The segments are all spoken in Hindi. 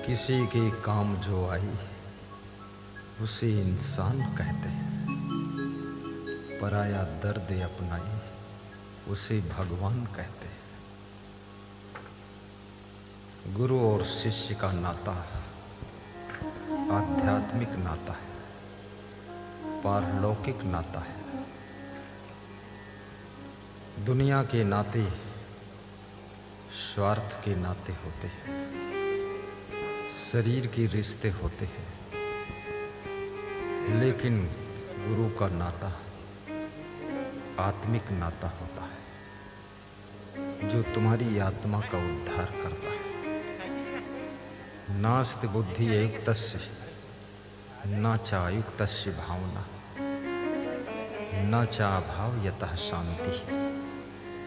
किसी के काम जो आई उसे इंसान कहते हैं, पराया दर्द अपनाई उसे भगवान कहते हैं। गुरु और शिष्य का नाता आध्यात्मिक नाता है, पारलौकिक नाता है। दुनिया के नाते स्वार्थ के नाते होते हैं, शरीर के रिश्ते होते हैं, लेकिन गुरु का नाता आत्मिक नाता होता है, जो तुम्हारी आत्मा का उद्धार करता है। नास्ति बुद्धि अयुक्तस्य न चायुक्तस्य भावना न चाभाव यतः शांति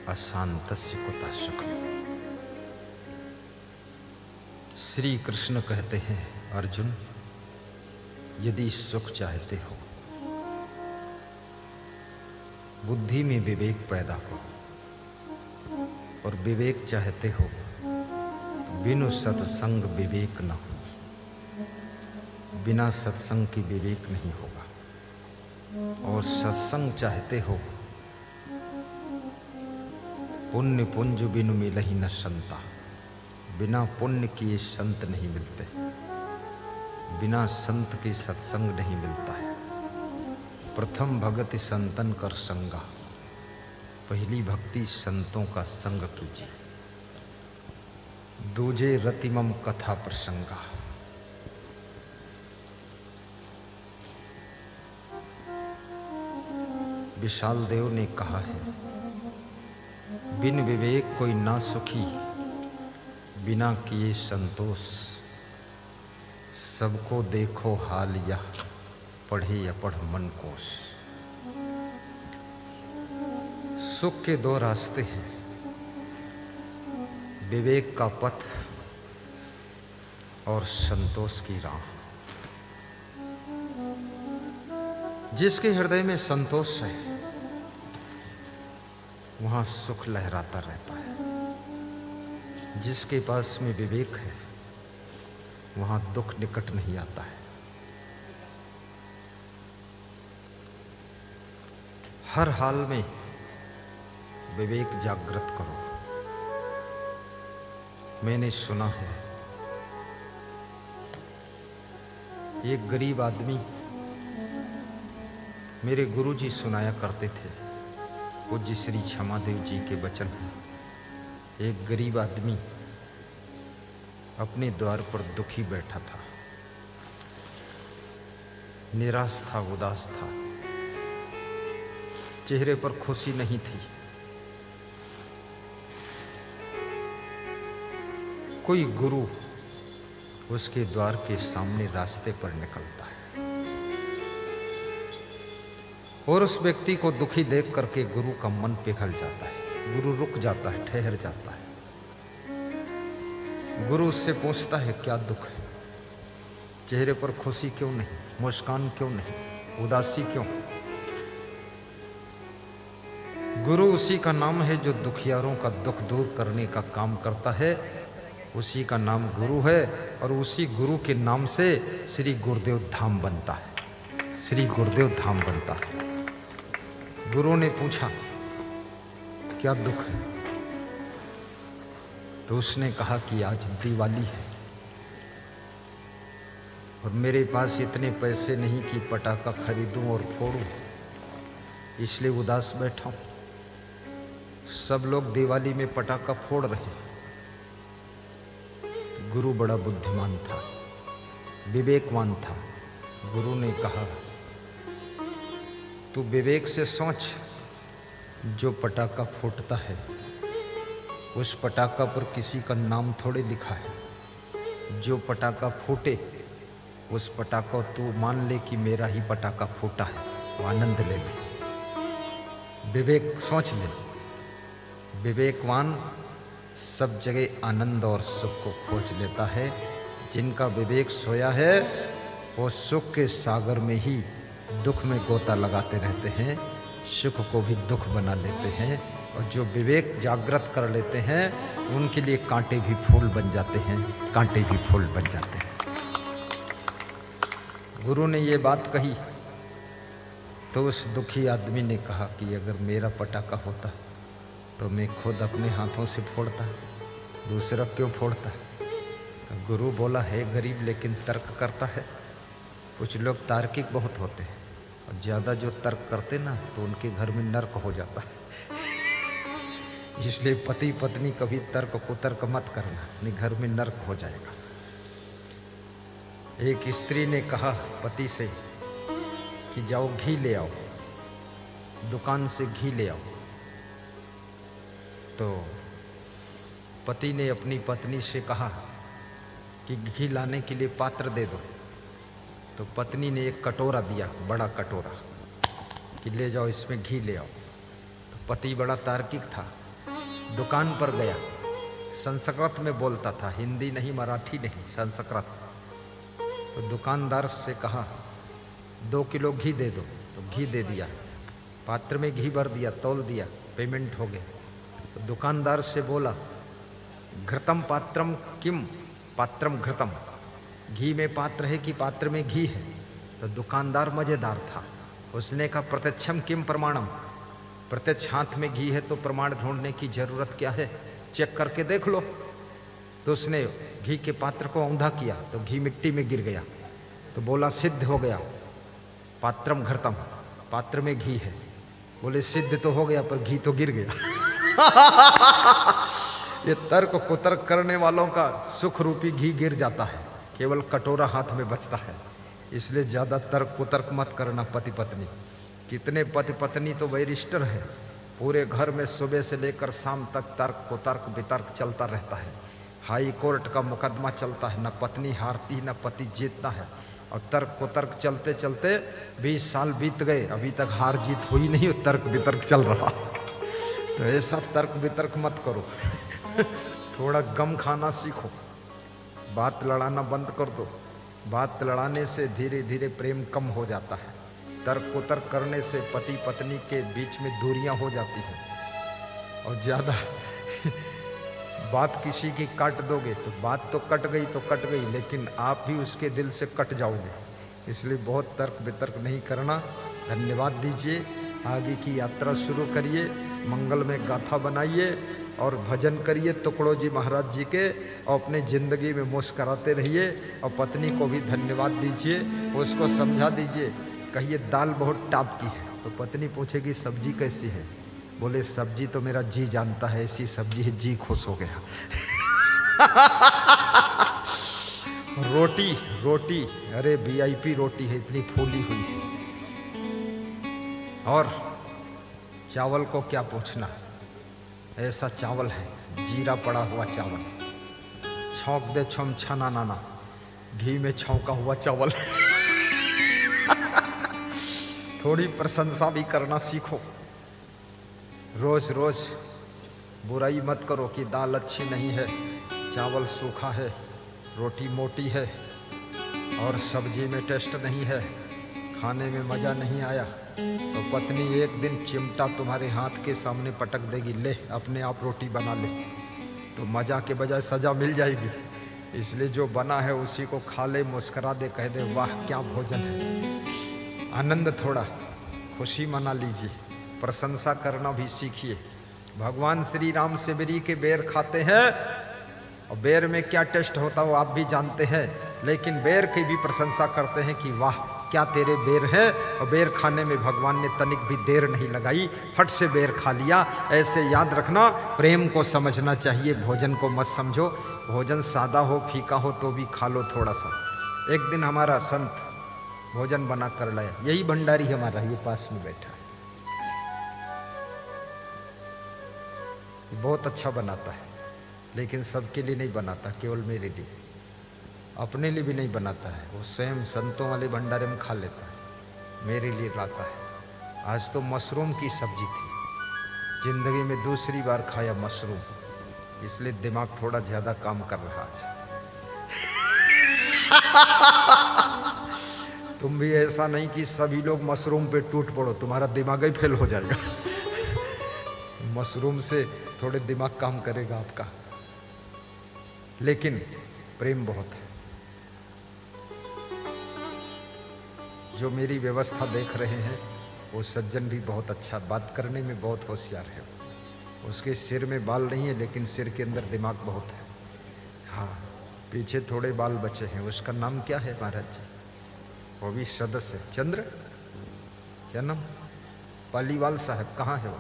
अशांतस्य कुतः सुखम्। श्री कृष्ण कहते हैं, अर्जुन यदि सुख चाहते हो बुद्धि में विवेक पैदा करो, और विवेक चाहते हो बिनु सत्संग विवेक न हो। बिना सत्संग की विवेक नहीं होगा। और सत्संग चाहते हो पुण्य पुंज बिनु मिलहि न संता। बिना पुण्य किए संत नहीं मिलते, बिना संत के सत्संग नहीं मिलता है। प्रथम भगति संतन कर संगा, पहली भक्ति संतों का संग कीजिए। दूजे रतिमम कथा प्रसंगा। विशाल देव ने कहा है, बिन विवेक कोई ना सुखी, बिना किए संतोष। सबको देखो हाल यह, पढ़े या पढ़ मन कोश। सुख के दो रास्ते हैं, विवेक का पथ और संतोष की राह। जिसके हृदय में संतोष है वहां सुख लहराता रहता है। जिसके पास में विवेक है वहां दुख निकट नहीं आता है। हर हाल में विवेक जागृत करो। मैंने सुना है, एक गरीब आदमी, मेरे गुरुजी सुनाया करते थे, पूज्य श्री क्षमादेव जी के वचन हैं। एक गरीब आदमी अपने द्वार पर दुखी बैठा था, निराश था, उदास था, चेहरे पर खुशी नहीं थी। कोई गुरु उसके द्वार के सामने रास्ते पर निकलता है और उस व्यक्ति को दुखी देख करके गुरु का मन पिघल जाता है। गुरु रुक जाता है, ठहर जाता है। गुरु उससे पूछता है, क्या दुख है? चेहरे पर खुशी क्यों नहीं, मुस्कान क्यों नहीं, उदासी क्यों? गुरु उसी का नाम है जो दुखियारों का दुख दूर करने का काम करता है। उसी का नाम गुरु है और उसी गुरु के नाम से श्री गुरुदेव धाम बनता है। श्री गुरुदेव धाम बनता है। गुरु ने पूछा, क्या दुख है? तो उसने कहा कि आज दिवाली है और मेरे पास इतने पैसे नहीं कि पटाखा खरीदूं और फोड़ूं, इसलिए उदास बैठा हूं। सब लोग दिवाली में पटाखा फोड़ रहे हैं। गुरु बड़ा बुद्धिमान था, विवेकवान था। गुरु ने कहा, तू विवेक से सोच, जो पटाखा फूटता है उस पटाखा पर किसी का नाम थोड़े लिखा है। जो पटाखा फूटे उस पटाखा तू मान ले कि मेरा ही पटाखा फूटा है, तो आनंद ले ले। विवेक सोच ले। विवेकवान सब जगह आनंद और सुख को खोज लेता है। जिनका विवेक सोया है वो सुख के सागर में ही दुख में गोता लगाते रहते हैं, सुख को भी दुख बना लेते हैं और जो विवेक जागृत कर लेते हैं उनके लिए कांटे भी फूल बन जाते हैं, कांटे भी फूल बन जाते हैं। गुरु ने ये बात कही तो उस दुखी आदमी ने कहा कि अगर मेरा पटाखा होता तो मैं खुद अपने हाथों से फोड़ता, दूसरा क्यों फोड़ता। तो गुरु बोला, है गरीब लेकिन तर्क करता है। कुछ लोग तार्किक बहुत होते हैं और ज़्यादा जो तर्क करते ना तो उनके घर में नर्क हो जाता है। इसलिए पति पत्नी कभी तर्क कुतर्क मत करना, नहीं घर में नर्क हो जाएगा। एक स्त्री ने कहा पति से कि जाओ घी ले आओ, दुकान से घी ले आओ। तो पति ने अपनी पत्नी से कहा कि घी लाने के लिए पात्र दे दो। तो पत्नी ने एक कटोरा दिया, बड़ा कटोरा, कि ले जाओ इसमें घी ले आओ। तो पति बड़ा तार्किक था, दुकान पर गया, संस्कृत में बोलता था, हिंदी नहीं, मराठी नहीं, संस्कृत। तो दुकानदार से कहा 2 किलो घी दे दो। तो घी दे दिया, पात्र में घी भर दिया, तौल दिया, पेमेंट हो गया। तो दुकानदार से बोला, घृतम पात्रम किम पात्रम घृतम, घी में पात्र है कि पात्र में घी है। तो दुकानदार मजेदार था, उसने कहा प्रत्यक्षम किम प्रमाणम, प्रत्यक्ष हाथ में घी है तो प्रमाण ढूंढने की जरूरत क्या है, चेक करके देख लो। तो उसने घी के पात्र को औंधा किया तो घी मिट्टी में गिर गया। तो बोला सिद्ध हो गया, पात्रम घृतम, पात्र में घी है। बोले सिद्ध तो हो गया पर घी तो गिर गया। ये तर्क कुतर्क करने वालों का सुख रूपी घी गिर जाता है, केवल कटोरा हाथ में बचता है। इसलिए ज़्यादा तर्क कुतर्क मत करना पति पत्नी। कितने पति पत्नी तो बैरिस्टर है, पूरे घर में सुबह से लेकर शाम तक तर्क कुतर्क वितर्क चलता रहता है। हाई कोर्ट का मुकदमा चलता है, न पत्नी हारती न पति जीतता है। और तर्क कुतर्क चलते चलते 20 साल बीत गए, अभी तक हार जीत हुई नहीं, तर्क वितर्क चल रहा। तो ऐसा तर्क वितर्क मत करो। थोड़ा गम खाना सीखो, बात लड़ाना बंद कर दो। बात लड़ाने से धीरे धीरे प्रेम कम हो जाता है। तर्क कुतर्क करने से पति पत्नी के बीच में दूरियां हो जाती हैं। और ज़्यादा बात किसी की काट दोगे तो बात तो कट गई, लेकिन आप भी उसके दिल से कट जाओगे। इसलिए बहुत तर्क वितर्क नहीं करना। धन्यवाद दीजिए, आगे की यात्रा शुरू करिए, मंगल में गाथा बनाइए और भजन करिए तुकड़ो जी महाराज जी के, और अपने ज़िंदगी में मुस्कराते रहिए। और पत्नी को भी धन्यवाद दीजिए, उसको समझा दीजिए। कहिए दाल बहुत टाप की है, तो पत्नी पूछेगी सब्जी कैसी है, बोले सब्जी तो मेरा जी जानता है, ऐसी सब्जी है, जी खुश हो गया। रोटी रोटी, अरे VIP रोटी है, इतनी फूली हुई है। और चावल को क्या पूछना, ऐसा चावल है, जीरा पड़ा हुआ चावल, छौंक दे छम छना नाना, घी में छौंका हुआ चावल। थोड़ी प्रशंसा भी करना सीखो। रोज रोज बुराई मत करो कि दाल अच्छी नहीं है, चावल सूखा है, रोटी मोटी है और सब्जी में टेस्ट नहीं है, खाने में मज़ा नहीं आया। तो पत्नी एक दिन चिमटा तुम्हारे हाथ के सामने पटक देगी, ले अपने आप रोटी बना ले। तो मज़ा के बजाय सज़ा मिल जाएगी। इसलिए जो बना है उसी को खा ले, मुस्करा दे, कह दे वाह क्या भोजन है। आनंद, थोड़ा खुशी मना लीजिए, प्रशंसा करना भी सीखिए। भगवान श्री राम शिवरी के बेर खाते हैं और बेर में क्या टेस्ट होता है वो आप भी जानते हैं, लेकिन बेर की भी प्रशंसा करते हैं कि वाह क्या तेरे बेर है। और बेर खाने में भगवान ने तनिक भी देर नहीं लगाई, फट से बेर खा लिया। ऐसे याद रखना, प्रेम को समझना चाहिए, भोजन को मत समझो। भोजन सादा हो फीका हो तो भी खा लो थोड़ा सा। एक दिन हमारा संत भोजन बना कर लाया, यही भंडारी हमारा ये पास में बैठा है, बहुत अच्छा बनाता है, लेकिन सबके लिए नहीं बनाता, केवल मेरे लिए, अपने लिए भी नहीं बनाता है। वो स्वयं संतों वाले भंडारे में खा लेता है, मेरे लिए लाता है। आज तो मशरूम की सब्जी थी, जिंदगी में दूसरी बार खाया मशरूम, इसलिए दिमाग थोड़ा ज़्यादा काम कर रहा है। तुम भी ऐसा नहीं कि सभी लोग मशरूम पे टूट पड़ो, तुम्हारा दिमाग ही फेल हो जाएगा। मशरूम से थोड़े दिमाग काम करेगा आपका, लेकिन प्रेम बहुत है। जो मेरी व्यवस्था देख रहे हैं वो सज्जन भी बहुत अच्छा, बात करने में बहुत होशियार है। उसके सिर में बाल नहीं है लेकिन सिर के अंदर दिमाग बहुत है। हाँ, पीछे थोड़े बाल बचे हैं। उसका नाम क्या है महाराज जी? वो भी सदस्य चंद्र, क्या नाम? पालीवाल साहब। कहाँ है वो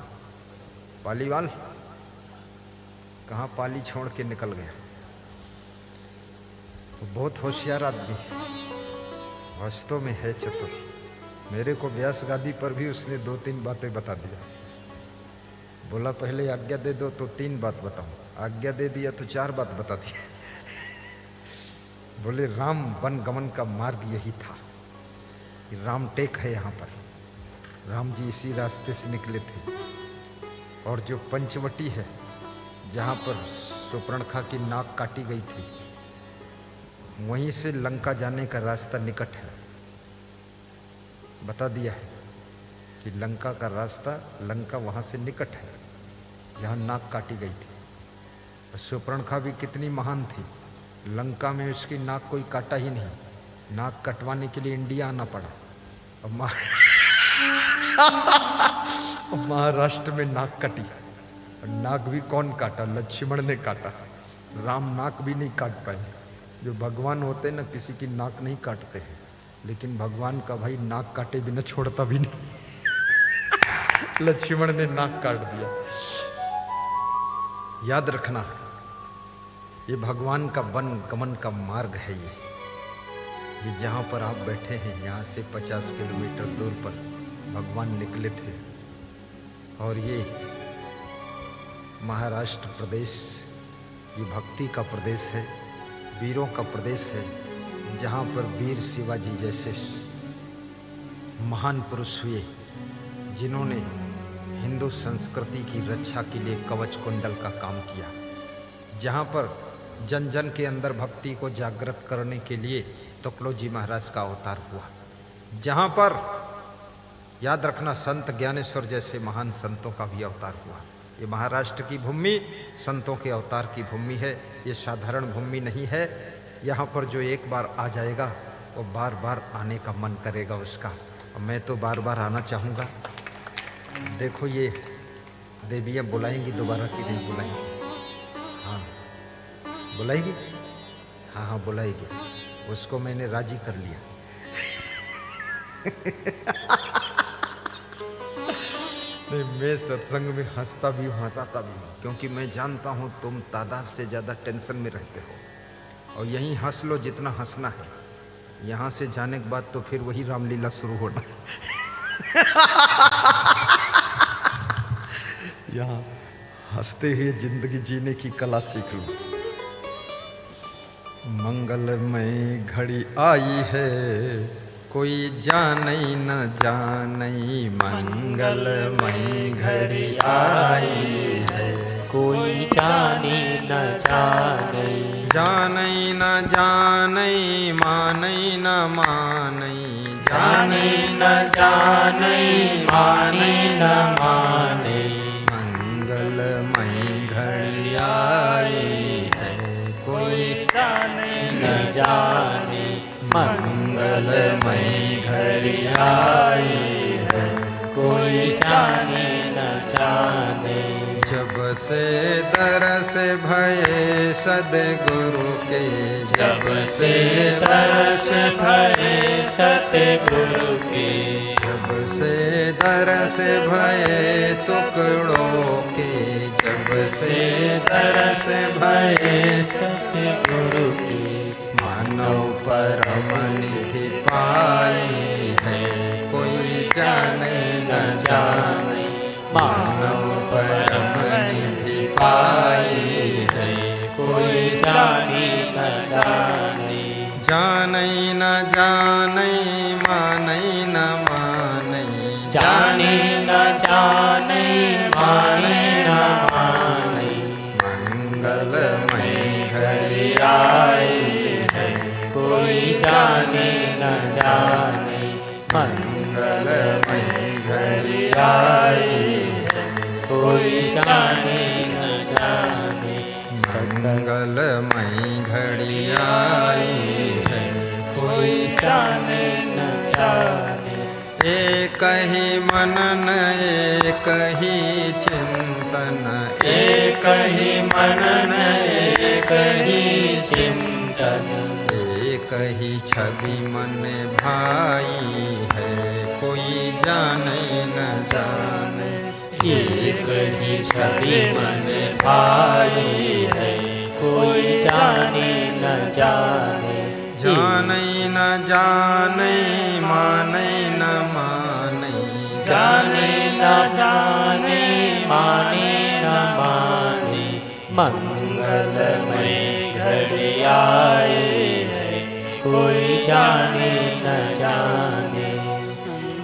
पालीवाल? कहाँ पाली छोड़ के निकल गया। वो बहुत होशियार आदमी है, वास्तव में है चतुर। मेरे को व्यास गादी पर भी उसने 2-3 बातें बता दिया। बोला पहले आज्ञा दे दो तो 3 बात बताऊं, आज्ञा दे दिया तो 4 बात बता दी। बोले राम वन गमन का मार्ग यही था, राम टेक है यहाँ पर, राम जी इसी रास्ते से निकले थे। और जो पंचवटी है जहाँ पर सुपर्णखा की नाक काटी गई थी, वहीं से लंका जाने का रास्ता निकट है। बता दिया है कि लंका का रास्ता, लंका वहाँ से निकट है जहाँ नाक काटी गई थी। सुपर्णखा भी कितनी महान थी, लंका में उसकी नाक कोई काटा ही नहीं, नाक कटवाने के लिए इंडिया आना पड़ा। अब महाराष्ट्र में नाक कटी। नाक भी कौन काटा? लक्ष्मण ने काटा। राम नाक भी नहीं काट पाए। जो भगवान होते ना, किसी की नाक नहीं काटते हैं, लेकिन भगवान का भाई नाक काटे बिना छोड़ता भी नहीं। लक्ष्मण ने नाक काट दिया। याद रखना, ये भगवान का वन गमन का मार्ग है। ये जहाँ पर आप बैठे हैं, यहाँ से 50 किलोमीटर दूर पर भगवान निकले थे। और ये महाराष्ट्र प्रदेश, ये भक्ति का प्रदेश है, वीरों का प्रदेश है, जहाँ पर वीर शिवाजी जैसे महान पुरुष हुए, जिन्होंने हिंदू संस्कृति की रक्षा के लिए कवच कुंडल का काम किया, जहाँ पर जन जन के अंदर भक्ति को जागृत करने के लिए तुकडोजी महाराज का अवतार हुआ, जहाँ पर याद रखना संत ज्ञानेश्वर जैसे महान संतों का भी अवतार हुआ। ये महाराष्ट्र की भूमि संतों के अवतार की भूमि है, ये साधारण भूमि नहीं है। यहाँ पर जो एक बार आ जाएगा वो बार बार आने का मन करेगा उसका। और मैं तो बार बार आना चाहूँगा। देखो ये देवियाँ बुलाएंगी दोबारा कि नहीं बुलाएंगी? हाँ बुलाएगी, हाँ हाँ बुलाएगी। उसको मैंने राजी कर लिया। नहीं, मैं सत्संग में हंसता भी हूँ, हंसाता भी हूँ, क्योंकि मैं जानता हूँ तुम तादाद से ज़्यादा टेंशन में रहते हो। और यहीं हंस लो जितना हंसना है, यहाँ से जाने के बाद तो फिर वही रामलीला शुरू होना। यहाँ हंसते हुए जिंदगी जीने की कला सीख लो। मंगलमय घड़ी आई है, कोई जानई न जानई, मंगलमय घड़ी आई है, कोई जाने न जाने, जानई न जानई, मानई न मानई, जाने न जाने, माने न माने, मंगलमय घड़ी आई है, कोई जाने न जाने, मंगलमय घड़ी आई है, कोई जाने न जाने। जब से दरस भये सद्गुरु के, जब से दरस भये सतगुरु के, जब से दरस भये टुकड़ों के, जब से दरस भये सतगुरु के, मानव परम निधि पाई है, कोई जाने न जाने, मानव परम निधि पाई है, कोई जाने न जाने, जानई न जानई, मानई न मानई, जाने न जाने, माने न माने, मंगलमय घड़ी आई है, कोई जाने न जाने, मंगलमय घड़ी आई है, कोई जाने न जाने। मंगलमयी घड़ी आई है, कोई जाने न जाने। एक ही मनन एक ही चिंतन, एक ही मनन एक ही चिंतन। एक ही छवि मन भाई है, कोई जाने न जाने। एक ही छवि मन भाई है, कोई जाने न जाने। जाने न जाने माने न माने, जाने न जाने माने न माने। मंगलमय घड़ी आए है, कोई जाने न जाने।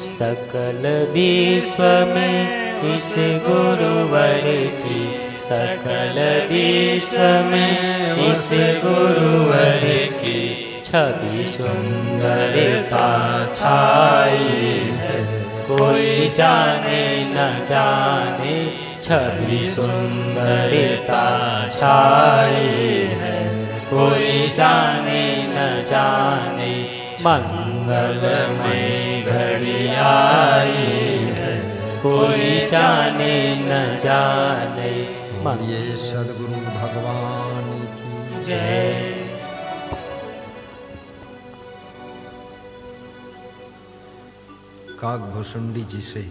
सकल विश्व में इस गुरुवर की, सकल विश्व में इस गुरुवर की छवि सुंदरता छाई है, कोई जाने न जाने। छवि सुंदरता छाई है, कोई जाने न जाने। मंगलमय घड़ी आई है, कोई जाने न जाने। ये सद्गुरु भगवान की जय। काकभुसुंडी जी से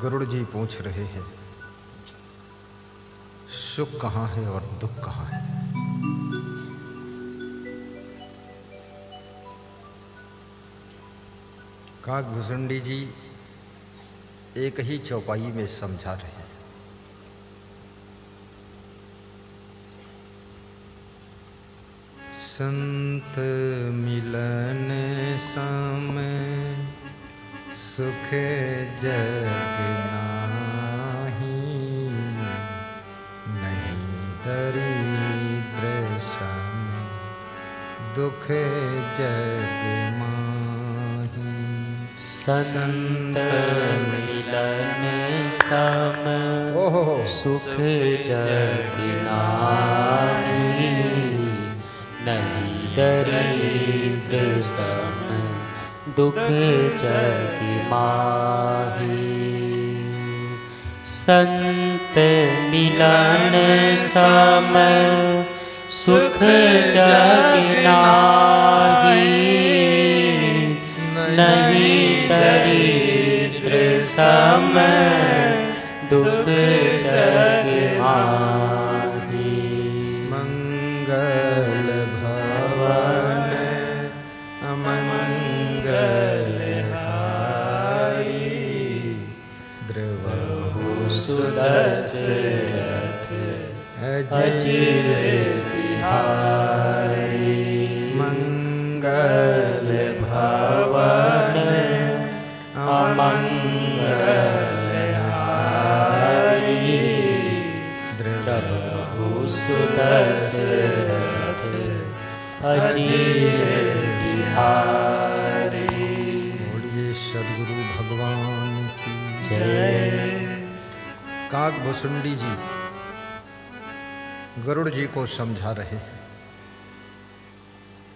गरुड़ जी पूछ रहे हैं, सुख कहाँ है और दुख कहाँ है। काकभुसुंडी जी एक ही चौपाई में समझा रहे हैं। संत मिलन समय सुख जग नाहीं, नहीं दरिद्र सम दुख जग माही। संत मिलन सम सुख जग नाहीं, नहीं दरिद्र सम दुख जग माही। संत मिलन सम सुख जग नाहीं, नहीं दरिद्र सम दुख जग माही। मंगल भवन अमंगल हारी, द्रवहु सुदशरथ अजिर बिहारी। मंगल भवन अमंगल हारी, द्रवहु सुदशरथ अजिर बिहारी। बोलिए सद्गुरु भगवान की जय। काकभुसुंडी जी गरुड़ जी को समझा रहे हैं,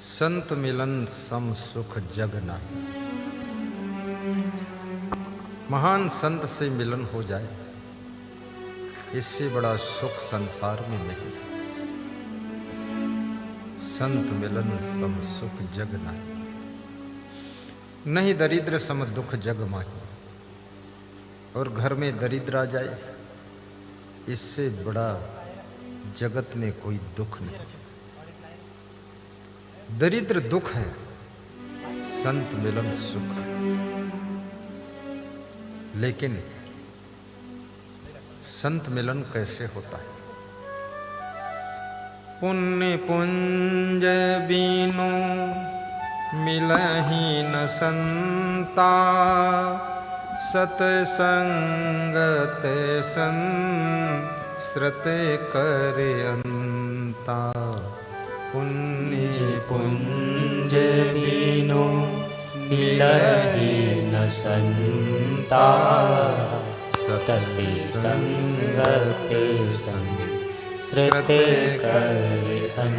संत मिलन सम सुख जग नाही। महान संत से मिलन हो जाए, इससे बड़ा सुख संसार में नहीं। संत मिलन सम सुख जग नाही, नहीं दरिद्र सम दुख जग माही। और घर में दरिद्र आ जाए, इससे बड़ा जगत में कोई दुख नहीं। दरिद्र दुख है, संत मिलन सुख है। लेकिन संत मिलन कैसे होता है? पुण्य पुंज बीनु मिलहि न संता, सतसंगत संसृत कर अंता। पुण्य पुंज बीनु मिलहि न संता सति संगते संसृते करहंता।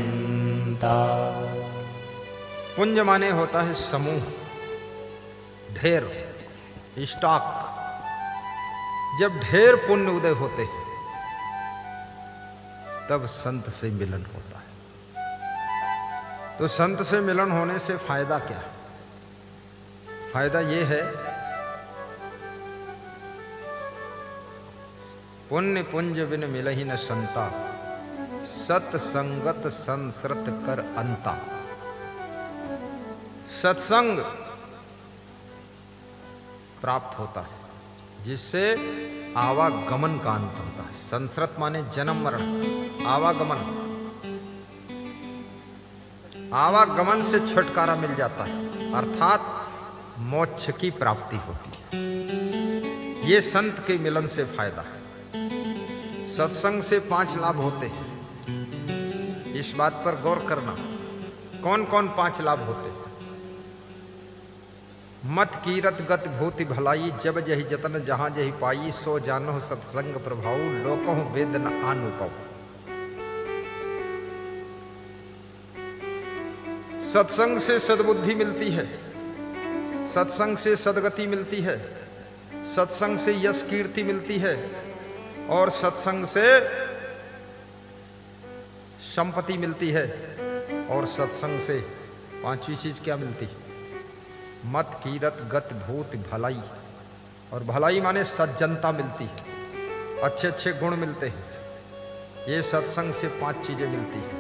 पुंज माने होता है समूह, ढेर, स्टॉक। जब ढेर पुण्य उदय होते हैं तब संत से मिलन होता है। तो संत से मिलन होने से फायदा क्या है? फायदा ये है, पुण्य पुंज बिन मिलहि न संता, सत्संगत संसृत कर अंता। सत्संग प्राप्त होता है जिससे आवागमन का अंत होता है। संसृत माने जन्म मरण, आवागमन। आवागमन से छुटकारा मिल जाता है, अर्थात मोक्ष की प्राप्ति होती है। ये संत के मिलन से फायदा है। सत्संग से 5 लाभ होते हैं। इस बात पर गौर करना, कौन कौन 5 लाभ होते हैं? मत कीरत गत भूति भलाई, जब जहि जतन जहां जहि पाई, सो जानो सत्संग प्रभाव, लोकहु वेद न आनुपव। सत्संग से सद्बुद्धि मिलती है, सत्संग से सदगति मिलती है, सत्संग से यश कीर्ति मिलती है, और सत्संग से संपत्ति मिलती है, और सत्संग से 5वीं चीज क्या मिलती है? मत कीरत गत भूत भलाई। और भलाई माने सज्जनता मिलती है, अच्छे अच्छे गुण मिलते हैं। ये सत्संग से 5 चीजें मिलती हैं।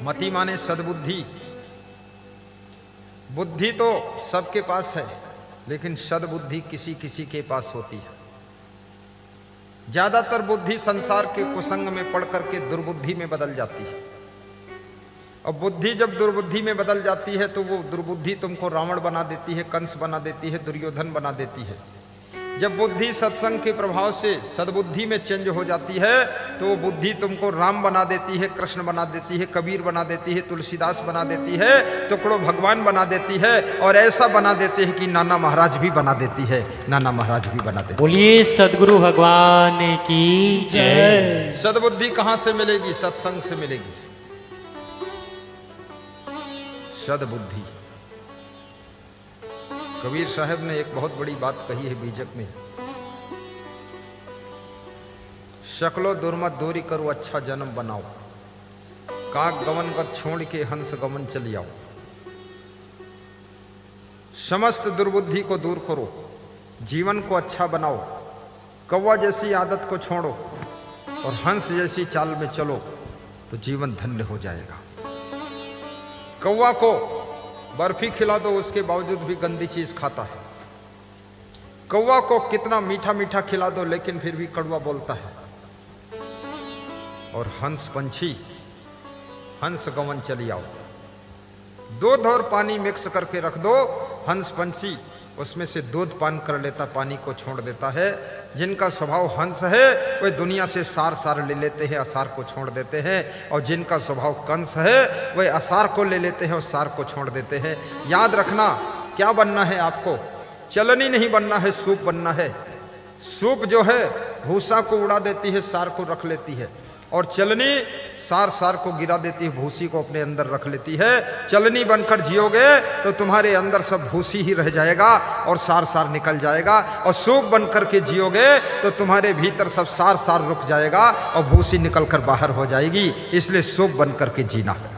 मति माने सद्बुद्धि। बुद्धि तो सबके पास है, लेकिन सद्बुद्धि किसी किसी के पास होती है। ज्यादातर बुद्धि संसार के कुसंग में पड़ करके दुर्बुद्धि में बदल जाती है। और बुद्धि जब दुर्बुद्धि में बदल जाती है तो वो दुर्बुद्धि तुमको रावण बना देती है, कंस बना देती है, दुर्योधन बना देती है। जब बुद्धि सत्संग के प्रभाव से सद्बुद्धि में चेंज हो जाती है तो वो बुद्धि तुमको राम बना देती है, कृष्ण बना देती है, कबीर बना देती है, तुलसीदास बना देती है, टुकड़ों भगवान बना देती है, और ऐसा बना देते हैं कि नाना महाराज भी बना देती है, नाना महाराज भी बना देती है। बोलिए सद्गुरु भगवान की जय। सद्बुद्धि कहां से मिलेगी? सत्संग से मिलेगी। सद्बुद्धि। कबीर साहब ने एक बहुत बड़ी बात कही है बीजक में, शक्लो दुर्मत दूरी करो अच्छा जन्म बनाओ, काक गमन कर छोड़ के हंस गमन चली आओ। समस्त दुर्बुद्धि को दूर करो, जीवन को अच्छा बनाओ, कौवा जैसी आदत को छोड़ो और हंस जैसी चाल में चलो तो जीवन धन्य हो जाएगा। कौवा को बर्फी खिला दो, उसके बावजूद भी गंदी चीज खाता है। कौवा को कितना मीठा मीठा खिला दो, लेकिन फिर भी कड़वा बोलता है। और हंस पंछी, हंस गमन चली आओ, दूध और पानी मिक्स करके रख दो, हंस पंछी उसमें से दूध पान कर लेता, पानी को छोड़ देता है। जिनका स्वभाव हंस है वे दुनिया से सार सार ले लेते हैं, असार को छोड़ देते हैं, और जिनका स्वभाव कंस है वे असार को ले लेते हैं और सार को छोड़ देते हैं। याद रखना, क्या बनना है आपको? चलनी नहीं बनना है, सूप बनना है। सूप जो है भूसा को उड़ा देती है, सार को रख लेती है, और चलनी सार सार को गिरा देती है, भूसी को अपने अंदर रख लेती है। चलनी बनकर जियोगे तो तुम्हारे अंदर सब भूसी ही रह जाएगा और सार सार निकल जाएगा, और सूप बनकर के जियोगे तो तुम्हारे भीतर सब सार सार रुक जाएगा और भूसी निकल कर बाहर हो जाएगी। इसलिए सूप बनकर के जीना है।